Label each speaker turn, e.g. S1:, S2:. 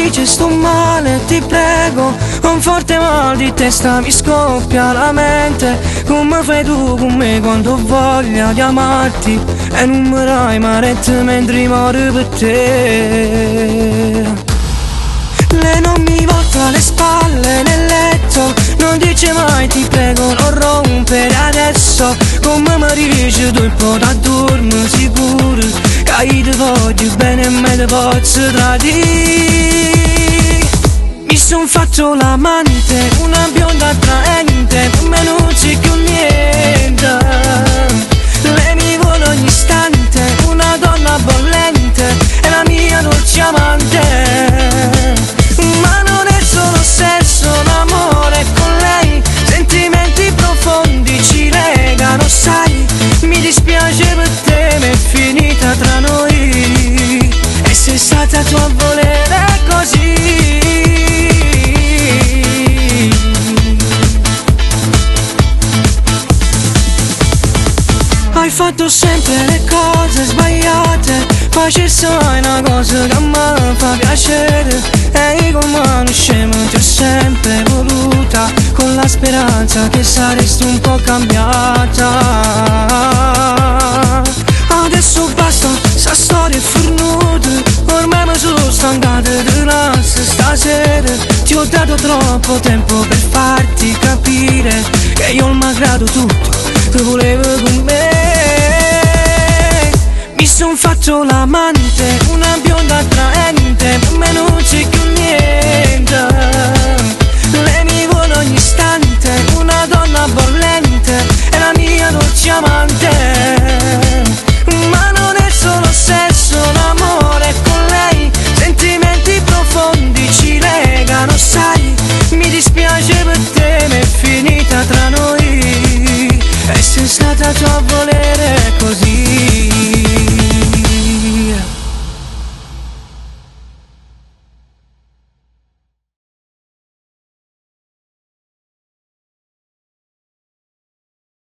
S1: dice sto male, ti prego, un forte mal di testa mi scoppia la mente. Come fai tu con me quando ho voglia di amarti e non mi dai marette mentre muore per te. Lei non mi volta le spalle nel letto, non dice mai ti prego non rompere adesso. Come mi dici tu il po' da dormire sicuro che io ti voglio bene e me ti posso tradire. Mi son fatto l'amante, una bionda attraente, per me non c'è più niente. Lei mi vuole ogni istante, una donna bollente, è la mia dolce amante. Ma non è solo sesso, l'amore con lei, sentimenti profondi ci legano, sai. Mi dispiace per te, ma è finita tra noi, e sei stata tu a volere così. Hai fatto sempre le cose sbagliate, poi ci sai una cosa che a me fa piacere, e io come uno scemo ti ho sempre voluta, con la speranza che saresti un po' cambiata. Adesso basta, sta storia è fornuta, ormai mi sono stancata di nascere stasera. Ti ho dato troppo tempo per farti capire che io malgrado tutto ti volevo con me. Mi son fatto l'amante, una bionda attraente, per me non c'è più niente. Lei mi vuole ogni istante, una donna bollente, è la mia dolce amante. Ma non è solo sesso, l'amore con lei, sentimenti profondi ci legano, sai. Mi dispiace per te, ma è finita tra noi, e sei stata tu a volere così.